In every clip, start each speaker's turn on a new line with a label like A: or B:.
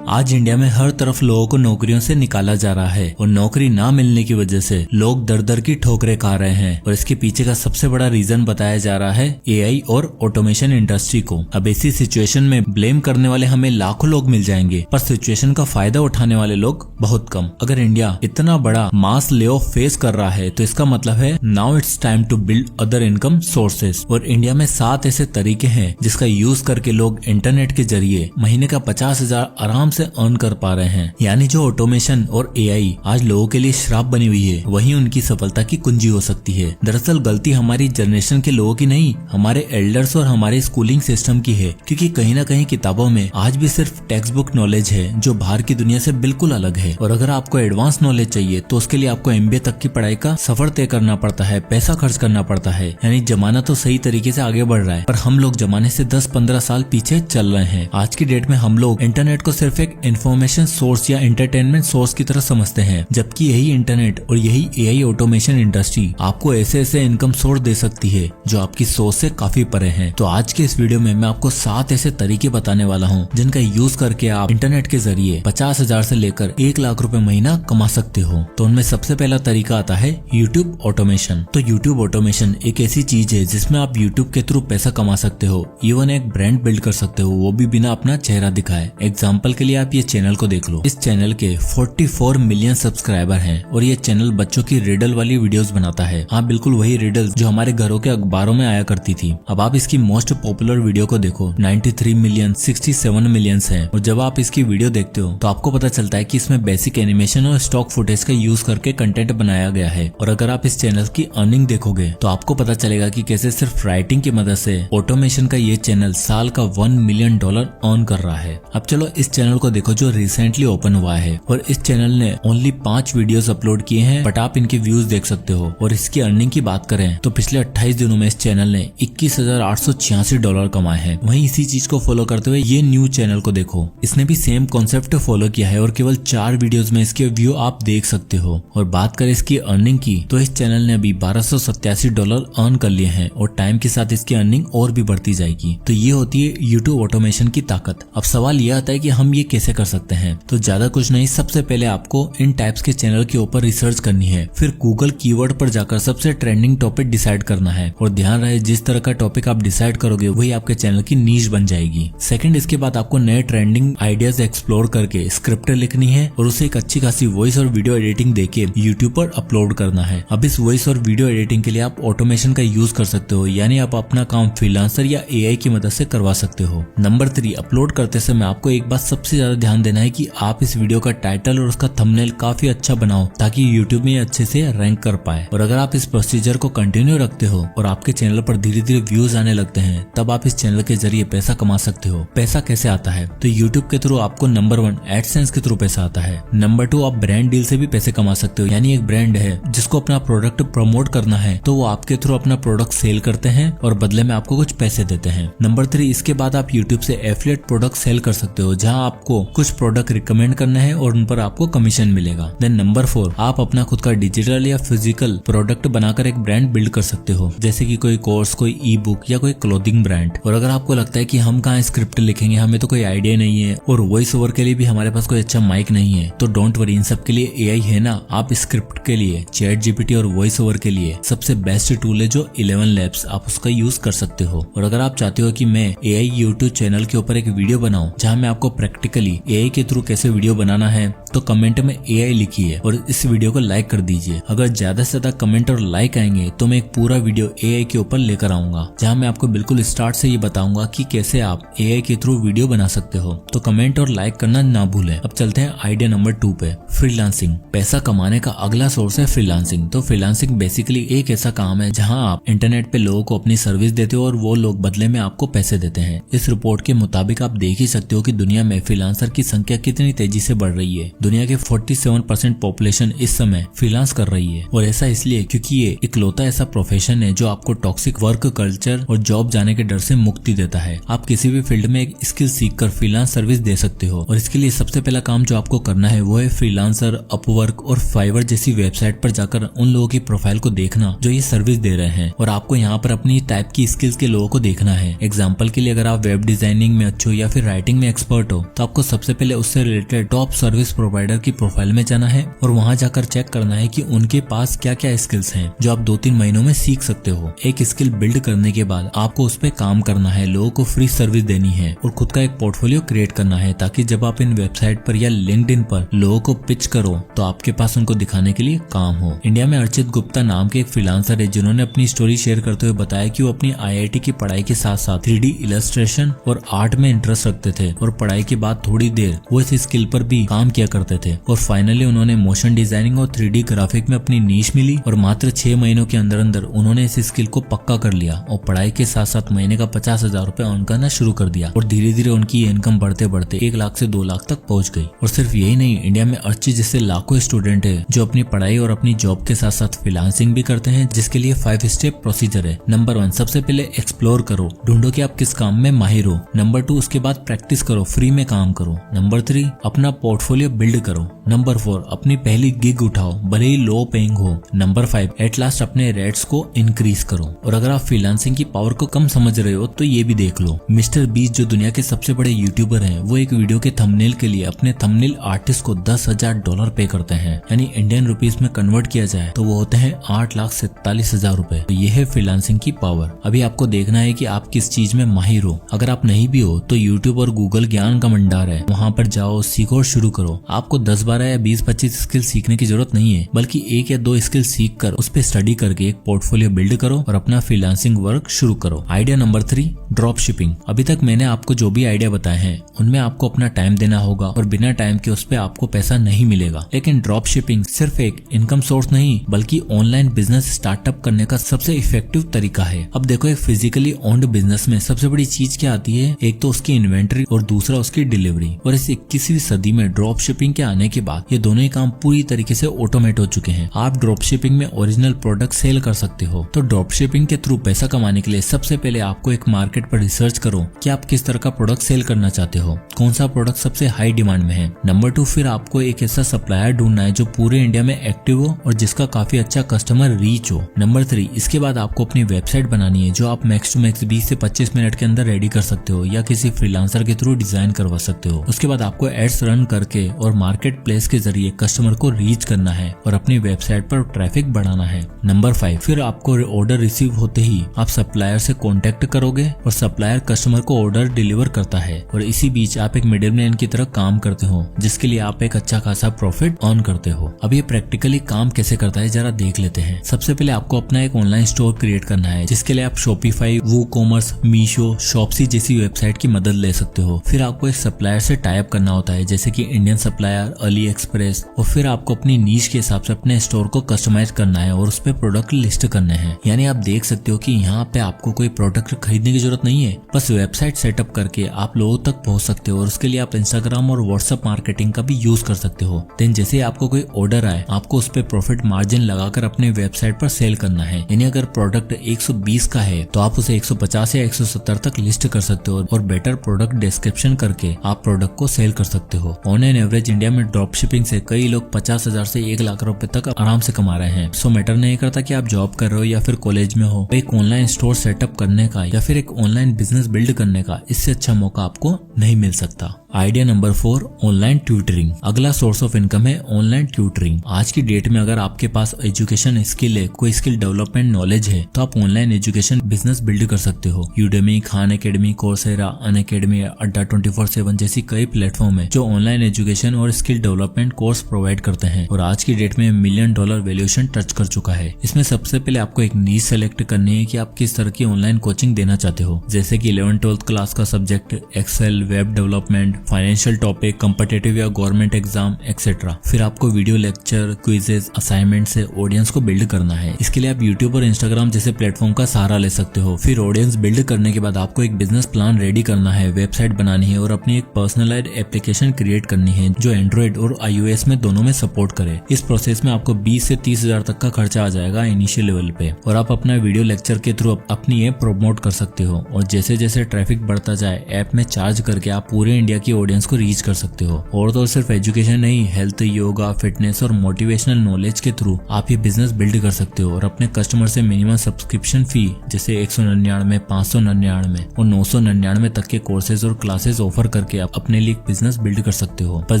A: आज इंडिया में हर तरफ लोगों को नौकरियों से निकाला जा रहा है और नौकरी ना मिलने की वजह से लोग दर दर की ठोकरें खा रहे हैं और इसके पीछे का सबसे बड़ा रीजन बताया जा रहा है एआई और ऑटोमेशन इंडस्ट्री को। अब ऐसी सिचुएशन में ब्लेम करने वाले हमें लाखों लोग मिल जाएंगे पर सिचुएशन का फायदा उठाने वाले लोग बहुत कम। अगर इंडिया इतना बड़ा मास ले ऑफ फेस कर रहा है तो इसका मतलब है now it's time to build other income sources. और इंडिया में 7 ऐसे तरीके हैं जिसका यूज करके लोग इंटरनेट के जरिए महीने का 50,000 आराम से अर्न कर पा रहे हैं। यानी जो ऑटोमेशन और एआई आज लोगों के लिए श्राप बनी हुई है वही उनकी सफलता की कुंजी हो सकती है। दरअसल गलती हमारी जनरेशन के लोगों की नहीं, हमारे एल्डर्स और हमारे स्कूलिंग सिस्टम की है, क्योंकि कहीं ना कहीं किताबों में आज भी सिर्फ टेक्स्ट बुक नॉलेज है जो बाहर की दुनिया से बिल्कुल अलग है। और अगर आपको एडवांस नॉलेज चाहिए तो उसके लिए आपको एमबीए तक की पढ़ाई का सफर तय करना पड़ता है, पैसा खर्च करना पड़ता है। यानी जमाना तो सही तरीके से आगे बढ़ रहा है पर हम लोग जमाने से 10-15 साल पीछे चल रहे हैं। आज की डेट में हम लोग इंटरनेट को सिर्फ एक इन्फॉर्मेशन सोर्स या एंटरटेनमेंट सोर्स की तरह समझते हैं, जबकि यही इंटरनेट और यही एआई ऑटोमेशन इंडस्ट्री आपको ऐसे ऐसे इनकम सोर्स दे सकती है जो आपकी सोच से काफी परे हैं। तो आज के इस वीडियो में मैं आपको 7 ऐसे तरीके बताने वाला हूँ जिनका यूज करके आप इंटरनेट के जरिए 50,000 से लेकर 1 लाख रुपए महीना कमा सकते हो। तो उनमें सबसे पहला तरीका आता है यूट्यूब ऑटोमेशन। तो यूट्यूब ऑटोमेशन एक ऐसी चीज है जिसमें आप यूट्यूब के थ्रू पैसा कमा सकते हो, इवन एक ब्रांड बिल्ड कर सकते हो, वो भी बिना अपना चेहरा दिखाए। एग्जाम्पल के लिए आप ये चैनल को देख लो। इस चैनल के 44 मिलियन सब्सक्राइबर हैं और ये चैनल बच्चों की रिडल वाली वीडियोस बनाता है। हाँ, बिल्कुल वही रिडल जो हमारे घरों के अखबारों में आया करती थी। अब आप इसकी मोस्ट पॉपुलर वीडियो को देखो, 93 मिलियन 67 मिलियन है। और जब आप इसकी वीडियो देखते हो तो आपको पता चलता है कि इसमें बेसिक एनिमेशन और स्टॉक फुटेज का यूज करके कंटेंट बनाया गया है। और अगर आप इस चैनल की अर्निंग देखोगे तो आपको पता चलेगा कि कैसे सिर्फ राइटिंग की मदद से ऑटोमेशन का ये चैनल साल का $1 मिलियन अर्न कर रहा है। अब चलो इस चैनल को देखो जो रिसेंटली ओपन हुआ है और इस चैनल ने ओनली 5 वीडियोस अपलोड किए हैं बट आप इनके व्यूज देख सकते हो। और इसकी अर्निंग की बात करें तो पिछले 28 दिनों में इस चैनल ने $21,886 कमाए हैं। वहीं इसी चीज को फॉलो करते हुए ये न्यू चैनल को देखो, इसने भी सेम कॉन्सेप्ट फॉलो किया है और केवल 4 वीडियोस में इसके व्यू आप देख सकते हो। और बात करें इसकी अर्निंग की तो इस चैनल ने अभी $1,287 अर्न कर लिए हैं और टाइम के साथ इसकी अर्निंग और भी बढ़ती जाएगी। तो ये होती है यूट्यूब ऑटोमेशन की ताकत। अब सवाल यह आता है कि हम ये कैसे कर सकते हैं। तो ज्यादा कुछ नहीं, सबसे पहले आपको इन टाइप्स के चैनल के ऊपर रिसर्च करनी है, फिर गूगल कीवर्ड पर जाकर सबसे ट्रेंडिंग टॉपिक डिसाइड करना है। और ध्यान रहे जिस तरह का टॉपिक आप डिसाइड करोगे वही आपके चैनल की नीश बन जाएगी। सेकंड, इसके बाद आपको नए ट्रेंडिंग आइडियाज एक्सप्लोर करके स्क्रिप्ट लिखनी है और उसे एक अच्छी खासी वॉइस और वीडियो एडिटिंग देके यूट्यूब पर अपलोड करना है। अब इस वॉइस और वीडियो एडिटिंग के लिए आप ऑटोमेशन का यूज कर सकते हो, यानी आप अपना काम फ्रीलांसर या एआई की मदद से करवा सकते हो। नंबर 3, अपलोड करते समय आपको एक बात सबसे ज्यादा ध्यान देना है कि आप इस वीडियो का टाइटल और उसका थंबनेल काफी अच्छा बनाओ ताकि यूट्यूब में अच्छे से रैंक कर पाए। और अगर आप इस प्रोसीजर को कंटिन्यू रखते हो और आपके चैनल पर धीरे धीरे व्यूज आने लगते हैं तब आप इस चैनल के जरिए पैसा कमा सकते हो। पैसा कैसे आता है? तो यूट्यूब के थ्रू आपको नंबर 1 एडसेंस के थ्रू पैसा आता है। नंबर 2, आप ब्रांड डील से भी पैसे कमा सकते हो, यानी एक ब्रांड है जिसको अपना प्रोडक्ट प्रमोट करना है तो वो आपके थ्रू अपना प्रोडक्ट सेल करते हैं और बदले में आपको कुछ पैसे देते हैं। नंबर 3, इसके बाद आप यूट्यूब से एफिलिएट प्रोडक्ट सेल कर सकते हो जहां आपको कुछ प्रोडक्ट रिकमेंड करना है और उन पर आपको कमीशन मिलेगा। देन नंबर 4, आप अपना खुद का डिजिटल या फिजिकल प्रोडक्ट बनाकर एक ब्रांड बिल्ड कर सकते हो, जैसे कि कोई कोर्स, कोई ई बुक या कोई क्लोथिंग ब्रांड। और अगर आपको लगता है कि हम कहाँ स्क्रिप्ट लिखेंगे, हमें तो कोई आइडिया नहीं है और वॉइस ओवर के लिए भी हमारे पास कोई अच्छा माइक नहीं है, तो डोंट वरी, इन सब के लिए एआई है ना। आप स्क्रिप्ट के लिए चैट जीपीटी और वॉइस ओवर के लिए सबसे बेस्ट टूल है जो 11 लैब्स, आप उसका यूज कर सकते हो। और अगर आप चाहते हो कि मैं एआई यूट्यूब चैनल के ऊपर एक वीडियो बनाऊं जहां मैं आपको प्रैक्टिकली एआई के थ्रू कैसे वीडियो बनाना है तो कमेंट में एआई लिखिए और इस वीडियो को लाइक कर दीजिए। अगर ज्यादा से ज्यादा कमेंट और लाइक आएंगे तो मैं एक पूरा वीडियो एआई के ऊपर लेकर आऊंगा जहां मैं आपको बिल्कुल स्टार्ट से ये बताऊंगा कि कैसे आप एआई के थ्रू वीडियो बना सकते हो। तो कमेंट और लाइक करना ना भूलें। अब चलते हैं आइडिया नंबर 2 पे, फ्रीलांसिंग। पैसा कमाने का अगला सोर्स है फ्रीलांसिंग। तो फ्रीलांसिंग बेसिकली एक ऐसा काम है जहां आप इंटरनेट पे लोगों को अपनी सर्विस देते हो और वो लोग बदले में आपको पैसे देते हैं। इस रिपोर्ट के मुताबिक आप देख ही सकते हो कि दुनिया में फ्रीलांसर की संख्या कितनी तेजी से बढ़ रही है। दुनिया के 47% पॉपुलेशन इस समय फ्रीलांस कर रही है, और ऐसा इसलिए क्योंकि ये इकलौता ऐसा प्रोफेशन है जो आपको टॉक्सिक वर्क कल्चर और जॉब जाने के डर से मुक्ति देता है। आप किसी भी फील्ड में एक स्किल सीखकर फ्रीलांस सर्विस दे सकते हो, और इसके लिए सबसे पहला काम जो आपको करना है वो है फ्रीलांसर, अपवर्क और फाइवर जैसी वेबसाइट पर जाकर उन लोगों की प्रोफाइल को देखना जो ये सर्विस दे रहे हैं, और आपको यहाँ पर अपनी टाइप की स्किल्स के लोगों को देखना है। एग्जाम्पल के लिए अगर आप वेब डिजाइनिंग में अच्छे हो या फिर राइटिंग में एक्सपर्ट हो तो आपको सबसे पहले उससे रिलेटेड टॉप सर्विस प्रोवाइडर की प्रोफाइल में जाना है और वहां जाकर चेक करना है कि उनके पास क्या क्या स्किल्स हैं जो आप 2-3 महीनों में सीख सकते हो। एक स्किल बिल्ड करने के बाद आपको उस पर काम करना है, लोगों को फ्री सर्विस देनी है और खुद का एक पोर्टफोलियो क्रिएट करना है, ताकि जब आप इन वेबसाइट पर या लिंक्डइन पर लोगों को पिच करो तो आपके पास उनको दिखाने के लिए काम हो। इंडिया में अर्चित गुप्ता नाम के एक फ्रीलांसर है जिन्होंने अपनी स्टोरी शेयर करते हुए बताया कि वो अपनी IIT की पढ़ाई के साथ साथ 3D इलस्ट्रेशन और आर्ट में इंटरेस्ट रखते थे, और पढ़ाई के बाद थोड़ी देर वो इस स्किल पर भी काम किया करते थे, और फाइनली उन्होंने मोशन डिजाइनिंग और 3D ग्राफिक में अपनी नीश मिली और मात्र 6 महीनों के अंदर अंदर उन्होंने इस स्किल को पक्का कर लिया और पढ़ाई के साथ साथ महीने का 50,000 रुपए अर्न करना शुरू कर दिया, और धीरे धीरे उनकी इनकम बढ़ते बढ़ते 1 लाख से 2 लाख तक पहुंच गई। और सिर्फ यही नहीं, इंडिया में अर्चित जैसे लाखों स्टूडेंट है जो अपनी पढ़ाई और अपनी जॉब के साथ साथ फ्रीलांसिंग भी करते हैं, जिसके लिए 5 स्टेप प्रोसीजर है। नंबर 1, सबसे पहले एक्सप्लोर करो, ढूंढो कि आप किस काम में माहिर हो। नंबर 2, उसके बाद प्रैक्टिस करो, फ्री में काम करो। नंबर 3, अपना पोर्टफोलियो बिल्ड करो। नंबर 4, अपनी पहली गिग उठाओ, भले ही लो पेइंग हो। नंबर 5, एट लास्ट अपने रेट्स को इंक्रीज करो। और अगर आप फ्रीलांसिंग की पावर को कम समझ रहे हो तो ये भी देख लो, मिस्टर बीस्ट जो दुनिया के सबसे बड़े यूट्यूबर हैं, वो एक वीडियो के थंबनेल के लिए अपने थंबनेल आर्टिस्ट को $10,000 पे करते हैं, यानी इंडियन रुपीस में कन्वर्ट किया जाए तो वो होते हैं 8,47,000 रुपए। तो ये है फ्रीलांसिंग की पावर। अभी आपको देखना है कि आप किस चीज में माहिर हो। अगर आप नहीं भी हो तो यूट्यूब और गूगल ज्ञान का भंडार है, वहाँ पर जाओ, सीखो और शुरू करो। आपको 10-12 या 20-25 स्किल सीखने की जरूरत नहीं है, बल्कि 1 या 2 स्किल सीख कर उस पर स्टडी करके एक पोर्टफोलियो बिल्ड करो और अपना फ्रीलांसिंग वर्क शुरू करो। Idea number 3, drop shipping. अभी तक मैंने आपको जो भी आइडिया बताए हैं उनमें आपको अपना टाइम देना होगा और बिना टाइम के उस पर आपको पैसा नहीं मिलेगा, लेकिन ड्रॉप शिपिंग सिर्फ एक इनकम सोर्स नहीं बल्कि ऑनलाइन बिजनेस स्टार्टअप करने का सबसे इफेक्टिव तरीका है। अब देखो, एक फिजिकली ओन्ड बिजनेस में सबसे बड़ी चीज क्या आती है? एक तो उसकी इन्वेंटरी और दूसरा उसकी डिलीवरी। और इस 21वीं सदी में ड्रॉप शिपिंग के आने के बाद ये दोनों ही काम पूरी तरीके से ऑटोमेट हो चुके हैं। आप ड्रॉप शिपिंग में ओरिजिनल प्रोडक्ट सेल कर सकते हो। तो ड्रॉप शिपिंग के थ्रू पैसा कमाने के लिए सबसे पहले आपको एक मार्केट पर रिसर्च करो कि आप किस तरह का प्रोडक्ट सेल करना चाहते हो, कौन सा प्रोडक्ट सबसे हाई डिमांड में है। नंबर 2, फिर आपको एक ऐसा सप्लायर ढूंढना है जो पूरे इंडिया में एक्टिव हो और जिसका काफी अच्छा कस्टमर रीच हो। नंबर 3, इसके बाद आपको अपनी वेबसाइट बनानी है जो आप मैक्स टू मैक्स 20 से 25 मिनट के अंदर रेडी कर सकते हो या किसी फ्रीलांसर के थ्रू डिजाइन करवा सकते हो। उसके बाद आपको एड्स रन करके और मार्केट प्लेस के जरिए कस्टमर को रीच करना है और अपनी वेबसाइट पर ट्रैफिक बढ़ाना है। नंबर 5, फिर आपको ऑर्डर रिसीव होते ही आप सप्लायर से कॉन्टेक्ट करोगे और सप्लायर कस्टमर को ऑर्डर डिलीवर करता है, और इसी बीच आप एक मिडिलमैन की तरह काम करते हो जिसके लिए आप एक अच्छा खासा प्रॉफिट अर्न करते हो। अब ये प्रैक्टिकली काम कैसे करता है जरा देख लेते हैं। सबसे पहले आपको अपना एक ऑनलाइन स्टोर क्रिएट करना है, जिसके लिए आप शॉपिफाई, वूकॉमर्स, मीशो, शॉप्सी जैसी वेबसाइट की मदद ले सकते हो। फिर आपको एक सप्लायर से टाई अप करना होता है जैसे कि इंडियन सप्लायर, अली एक्सप्रेस, और फिर आपको अपनी नीश के हिसाब से अपने स्टोर को कस्टमाइज करना है और उस पे प्रोडक्ट लिस्ट करने हैं। यानी आप देख सकते हो कि यहाँ पे आपको कोई प्रोडक्ट खरीदने की जरूरत नहीं है, बस वेबसाइट सेटअप करके आप लोगों तक पहुंच सकते हो और उसके लिए आप इंस्टाग्राम और व्हाट्सएप मार्केटिंग का भी यूज कर सकते हो। देन जैसे आपको कोई ऑर्डर आए आपको उस पे प्रॉफिट मार्जिन लगाकर अपने वेबसाइट पर सेल करना है। यानी अगर प्रोडक्ट 120 का है तो आप उसे 150 या 170 तक लिस्ट कर सकते हो और बेटर प्रोडक्ट डिस्क्रिप्शन करके आप प्रोडक्ट को सेल कर सकते हो। ऑन एन एवरेज इंडिया में ड्रॉप शिपिंग से कई लोग 50,000 से 1 लाख रुपए तक आराम से कमा रहे हैं। सो मैटर नहीं करता कि आप जॉब कर रहे हो या फिर कॉलेज में हो, एक ऑनलाइन स्टोर सेटअप करने का या फिर एक ऑनलाइन बिजनेस बिल्ड करने का इससे अच्छा मौका आपको नहीं मिल सकता। Idea number 4, online tutoring. अगला सोर्स ऑफ इनकम है ऑनलाइन ट्यूटरिंग। आज की डेट में अगर आपके पास एजुकेशन स्किल है, कोई स्किल डेवलपमेंट नॉलेज है, तो आप ऑनलाइन एजुकेशन बिजनेस बिल्ड कर सकते हो। Udemy, Khan academy, Coursera, Unacademy, अड्डा 24/7 जैसी कई प्लेटफॉर्म है जो ऑनलाइन एजुकेशन और स्किल डेवलपमेंट कोर्स प्रोवाइड करते हैं और आज की डेट में $1 मिलियन वैल्यूएशन टच कर चुका है। इसमें सबसे पहले आपको एक नीश सेलेक्ट करनी है कि आप किस तरह की ऑनलाइन कोचिंग देना चाहते हो, जैसे कि 11th-12th क्लास का subject, Excel, web development, financial topic, competitive या गवर्नमेंट एग्जाम एक्सेट्रा। फिर आपको वीडियो लेक्चर, क्विजेस, असाइनमेंट से ऑडियंस को बिल्ड करना है। इसके लिए आप यूट्यूब और इंस्टाग्राम जैसे प्लेटफॉर्म का सहारा ले सकते हो। फिर ऑडियंस बिल्ड करने के बाद आपको एक बिजनेस प्लान रेडी करना है, वेबसाइट बनानी है और अपनी एक पर्सनलाइज्ड एप्लीकेशन क्रिएट करनी है जो एंड्रॉइड और iOS में दोनों में सपोर्ट करे। इस प्रोसेस में आपको 20 से 30,000 तक का खर्चा आ जाएगा इनिशियल लेवल पे, और आप अपना वीडियो लेक्चर के थ्रू अपनी ऐप प्रमोट कर सकते हो। और जैसे जैसे ट्रैफिक बढ़ता जाए, ऐप में चार्ज करके आप पूरे इंडिया की ऑडियंस को रीच कर सकते हो। और तो सिर्फ एजुकेशन नहीं, हेल्थ, योगा, फिटनेस और मोटिवेशनल नॉलेज के थ्रू आप ये बिजनेस बिल्ड कर सकते हो और अपने कस्टमर से मिनिमम सब्सक्रिप्शन फी जैसे 199, 599 और 999 तक के कोर्सेज और क्लासेस ऑफर करके आप अपने लिए बिजनेस बिल्ड कर सकते हो। बस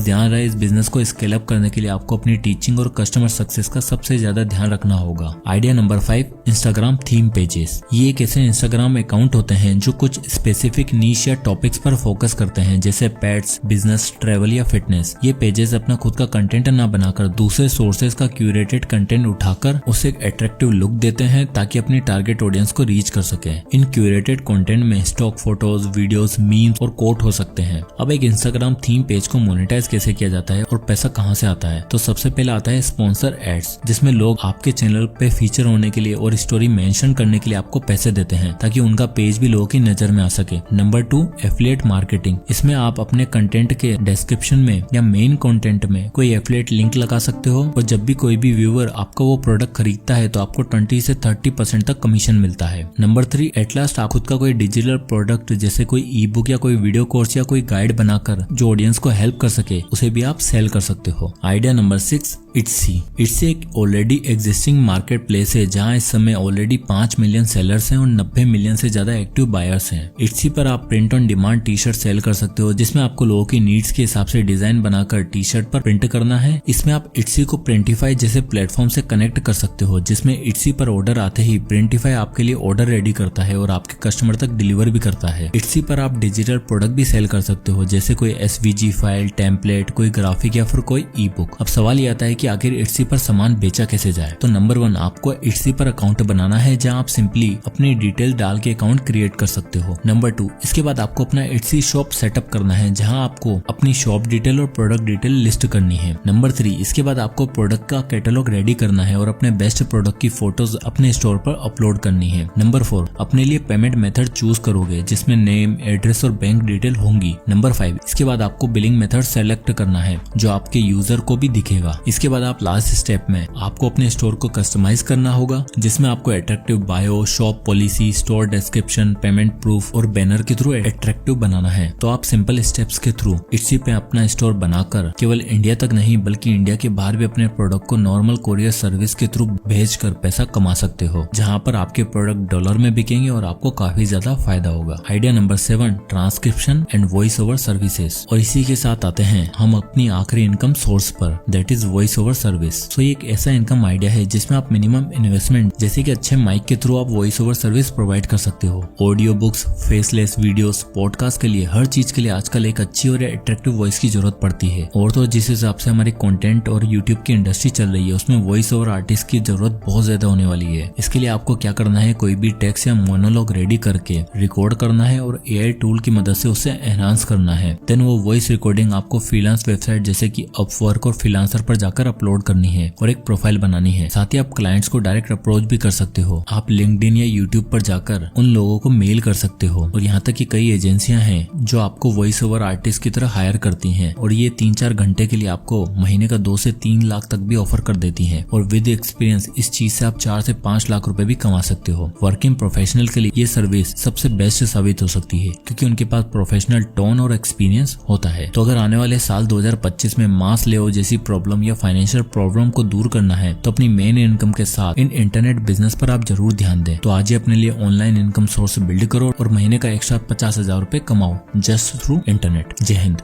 A: ध्यान रहे, इस बिजनेस को स्केल अप करने के लिए आपको अपनी टीचिंग और कस्टमर सक्सेस का सबसे ज्यादा ध्यान रखना होगा। Idea number 5, Instagram theme pages. ये एक ऐसे इंस्टाग्राम अकाउंट होते हैं जो कुछ स्पेसिफिक नीश या टॉपिक्स पर फोकस करते हैं, जैसे पेट्स, बिजनेस, ट्रेवल या फिटनेस। ये पेजेस अपना खुद का कंटेंट ना बनाकर दूसरे सोर्सेज का क्यूरेटेड कंटेंट उठाकर उसे एक अट्रैक्टिव लुक देते हैं ताकि अपनी टारगेट ऑडियंस को रीच कर सके। इन क्यूरेटेड कंटेंट में स्टॉक फोटोज, वीडियोस, मीम्स और कोट हो सकते हैं। अब एक इंस्टाग्राम थीम पेज को मोनेटाइज कैसे किया जाता है और पैसा कहां से आता है, तो सबसे पहले आता है स्पॉन्सर एड्स, जिसमें लोग आपके चैनल पे फीचर होने के लिए और स्टोरी मेंशन करने के लिए आपको पैसे देते हैं ताकि उनका पेज भी लोगों की नजर में आ सके। Number 2, affiliate marketing. इसमें आप अपने कंटेंट के डिस्क्रिप्शन में या मेन कंटेंट में कोई एफिलिएट लिंक लगा सकते हो, और जब भी कोई भी व्यूअर आपका वो प्रोडक्ट खरीदता है तो आपको 20 से 30% तक कमीशन मिलता है। नंबर 3, एट लास्ट आप खुद का कोई डिजिटल प्रोडक्ट जैसे कोई ई बुक या कोई वीडियो कोर्स या कोई गाइड बनाकर जो ऑडियंस को हेल्प कर सके उसे भी आप सेल कर सकते हो। Idea number 6, इट्सी। इट्सी एक ऑलरेडी एग्जिस्टिंग मार्केट प्लेस है जहां इस समय ऑलरेडी 5 मिलियन सेलर्स हैं और 90 मिलियन से ज्यादा एक्टिव बायर्स हैं। इट्सी पर आप print on demand T shirt sell कर सकते हो, जिसमें आपको लोगों की नीड्स के हिसाब से डिजाइन बनाकर टी शर्ट पर प्रिंट करना है। इसमें आप इट्सी को प्रिंटिफाई जैसे प्लेटफॉर्म से कनेक्ट कर सकते हो, जिसमें इट्सी पर ऑर्डर आते ही प्रिंटिफाई आपके लिए ऑर्डर रेडी करता है और आपके कस्टमर तक डिलीवर भी करता है। इट्सी पर आप डिजिटल प्रोडक्ट भी सेल कर सकते हो, जैसे कोई SVG फाइल, टेम्पलेट, कोई ग्राफिक या फिर कोई ई बुक। अब सवाल ये आता है कि आखिर इट्सी पर सामान बेचा कैसे जाए। तो नंबर 1, आपको इट्सी पर अकाउंट बनाना है जहां आप सिंपली अपनी डिटेल डाल के अकाउंट क्रिएट कर सकते हो। नंबर 2, इसके बाद आपको अपना इट्सी शॉप सेटअप करना है जहां आपको अपनी शॉप डिटेल और प्रोडक्ट डिटेल लिस्ट करनी है। नंबर 3, इसके बाद आपको प्रोडक्ट का कैटलॉग रेडी करना है और अपने बेस्ट प्रोडक्ट की फोटोज अपने स्टोर पर अपलोड करनी है। नंबर 4, अपने लिए पेमेंट मेथड चूज करोगे जिसमें नेम, एड्रेस और बैंक डिटेल होंगी। नंबर 5, इसके बाद आपको बिलिंग मेथड सेलेक्ट करना है जो आपके यूजर को भी दिखेगा। इसके बाद आप लास्ट स्टेप में आपको अपने स्टोर को कस्टमाइज करना होगा, जिसमें आपको attractive bio, shop policy, store description, payment proof और बैनर के थ्रू अट्रैक्टिव बनाना है। तो आप सिंपल स्टेप्स के थ्रू इट्सी पे अपना स्टोर बनाकर केवल इंडिया तक नहीं बल्कि इंडिया के बाहर भी अपने प्रोडक्ट को नॉर्मल कोरियर सर्विस के थ्रू भेजकर पैसा कमा सकते हो, जहां पर आपके प्रोडक्ट डॉलर में बिकेंगे और आपको काफी ज्यादा फायदा होगा। Idea number 7, transcription and voice over services. और इसी के साथ आते हैं हम अपनी आखिरी इनकम सोर्स पर, that is voice over service. तो ये एक ऐसा इनकम आइडिया है जिसमें आप मिनिमम इन्वेस्टमेंट जैसे कि अच्छे माइक के थ्रू आप वॉइस ओवर सर्विस प्रोवाइड कर सकते हो। Audio books, faceless videos, podcast के लिए, हर चीज के लिए आजकल एक अच्छी और अट्रैक्टिव वॉइस की जरूरत पड़ती है। और तो जिस हिसाब से हमारी कंटेंट और यूट्यूब की इंडस्ट्री चल रही है उसमें वॉइस ओवर आर्टिस्ट की जरूरत बहुत ज्यादा होने वाली है। इसके लिए आपको क्या करना है, कोई भी टेक्स्ट या मोनोलॉग रेडी करके रिकॉर्ड करना है और AI टूल की मदद से उसे एनहांस करना है। देन वो वॉइस रिकॉर्डिंग आपको फ्रीलांस वेबसाइट जैसे कि अपवर्क और फ्रीलांसर पर जाकर अपलोड करनी है और एक प्रोफाइल बनानी है। साथ ही आप क्लाइंट्स को डायरेक्ट अप्रोच भी कर सकते हो। आप लिंक्डइन या यूट्यूब पर जाकर उन लोगों को मेल कर सकते हो। और यहाँ तक कि कई एजेंसियां हैं जो आपको वॉइस ओवर आर्टिस्ट की तरह हायर करती हैं और ये 3-4 घंटे के लिए आपको महीने का 2 से 3 लाख तक भी ऑफर कर देती हैं। और विद एक्सपीरियंस इस चीज से आप 4 से 5 लाख रुपए भी कमा सकते हो। वर्किंग प्रोफेशनल के लिए ये सर्विस सबसे बेस्ट साबित हो सकती है क्योंकि उनके पास प्रोफेशनल टोन और एक्सपीरियंस होता है। तो अगर आने वाले साल 2025 में मास लेओ जैसी प्रॉब्लम या फाइनेंशियल प्रॉब्लम को दूर करना है तो अपनी मेन इनकम के साथ इन इंटरनेट बिजनेस पर आप जरूर ध्यान दें। तो आज ही अपने लिए ऑनलाइन इनकम सोर्स बिल्ड करो और महीने का एक्स्ट्रा 50,000 रुपए कमाओ जस्ट थ्रू इंटरनेट। जय हिंद।